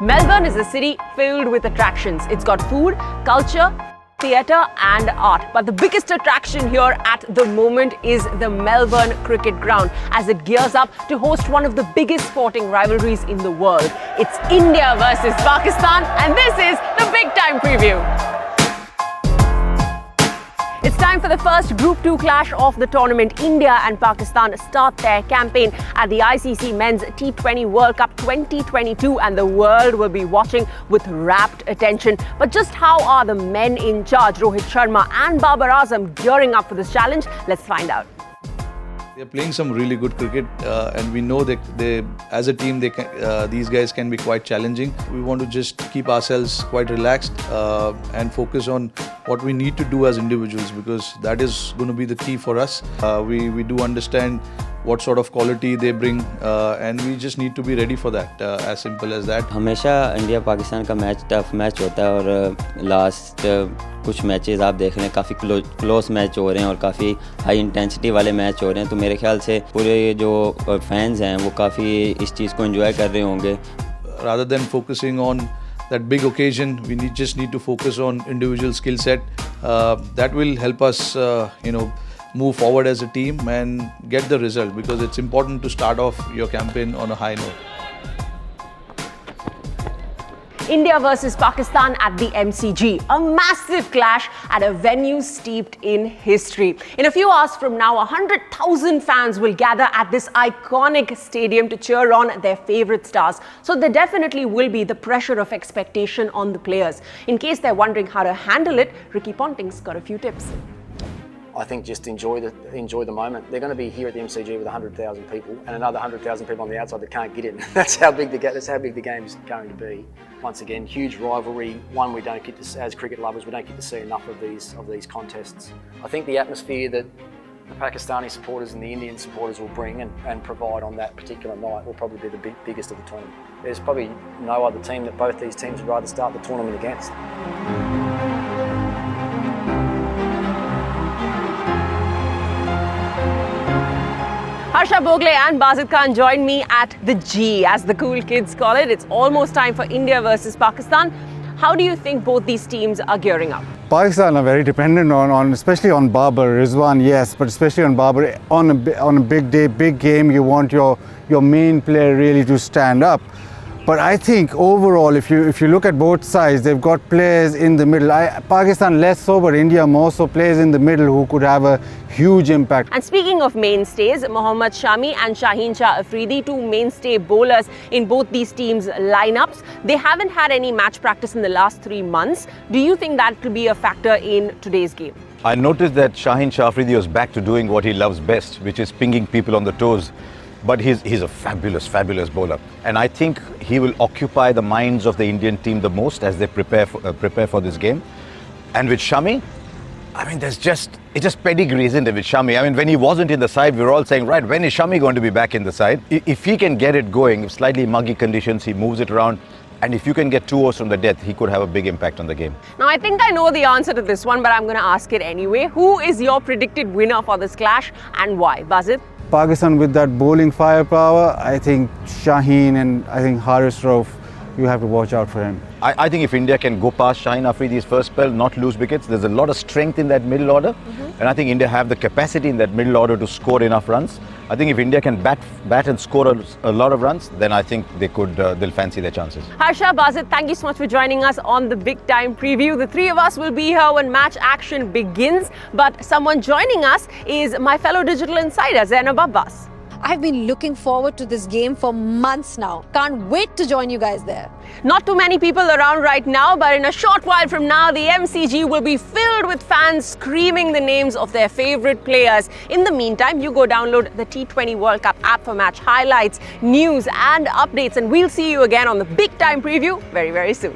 Melbourne is a city filled with attractions. It's got food, culture, theatre and art. But the biggest attraction here at the moment is the Melbourne Cricket Ground as it gears up to host one of the biggest sporting rivalries in the world. It's India versus Pakistan, and this is the Big Time Preview. It's time for the first Group 2 clash of the tournament. India and Pakistan start their campaign at the ICC Men's T20 World Cup 2022, and the world will be watching with rapt attention. But just how are the men in charge, Rohit Sharma and Babar Azam, gearing up for this challenge? Let's find out. They're playing some really good cricket, and we know that as a team, these guys can be quite challenging. We want to just keep ourselves quite relaxed and focus on what we need to do as individuals, because that is going to be the key for us. We do understand what sort of quality they bring, and we just need to be ready for that, as simple as that. हमेशा India Pakistan का match tough match होता है, और last कुछ matches आप देख रहे हैं काफ़ी क्लोज मैच हो रहे हैं और काफ़ी हाई इंटेंसिटी वाले मैच हो रहे हैं, तो मेरे ख्याल से पूरे जो फैंस हैं वो काफ़ी इस चीज़ को एंजॉय कर रहे होंगे. Rather than focusing on that big occasion, we just need to focus on individual skill set. That will help us, move forward as a team and get the result, because it's important to start off your campaign on a high note. India versus Pakistan at the MCG, a massive clash at a venue steeped in history. In a few hours from now, 100,000 fans will gather at this iconic stadium to cheer on their favourite stars. So there definitely will be the pressure of expectation on the players. In case they're wondering how to handle it, Ricky Ponting's got a few tips. I think just enjoy the moment. They're going to be here at the MCG with 100,000 people and another 100,000 people on the outside that can't get in. That's how big the game is going to be. Once again, huge rivalry. One, we don't get to, as cricket lovers, we don't get to see enough of these contests. I think the atmosphere that the Pakistani supporters and the Indian supporters will bring and provide on that particular night will probably be the biggest of the tournament. There's probably no other team that both these teams would rather start the tournament against. Harsha Bogle and Basit Khan join me at the G, as the cool kids call it. It's almost time for India versus Pakistan. How do you think both these teams are gearing up? Pakistan are very dependent on especially on Babar. Rizwan, yes, but especially on Babar. On a big day, big game, you want your main player really to stand up. But I think overall, if you look at both sides, they've got players in the middle. Pakistan less so, but India more so, players in the middle who could have a huge impact. And speaking of mainstays, Mohammad Shami and Shaheen Shah Afridi, two mainstay bowlers in both these teams' lineups, they haven't had any match practice in the last 3 months. Do you think that could be a factor in today's game? I noticed that Shaheen Shah Afridi was back to doing what he loves best, which is pinging people on the toes. But he's a fabulous bowler, and I think he will occupy the minds of the Indian team the most as they prepare for this game. And with Shami, I mean, it's just pedigree, isn't it, with Shami? I mean, when he wasn't in the side, we were all saying, right, when is Shami going to be back in the side? If he can get it going, slightly muggy conditions, he moves it around. And if you can get 2 overs from the death, he could have a big impact on the game. Now, I think I know the answer to this one, but I'm going to ask it anyway. Who is your predicted winner for this clash and why? Basit? Pakistan with that bowling firepower, I think Shaheen and I think Haris Rauf, you have to watch out for him. I think if India can go past Shaheen Afridi's first spell, not lose wickets, there's a lot of strength in that middle order. And I think India have the capacity in that middle order to score enough runs. I think if India can bat and score a lot of runs, then I think they'll fancy their chances. Harsha, Basit, thank you so much for joining us on the Big Time Preview. The three of us will be here when match action begins. But someone joining us is my fellow digital insider, Zainab Abbas. I've been looking forward to this game for months now. Can't wait to join you guys there. Not too many people around right now, but in a short while from now, the MCG will be filled with fans screaming the names of their favourite players. In the meantime, you go download the T20 World Cup app for match highlights, news and updates, and we'll see you again on the Big Time Preview very, very soon.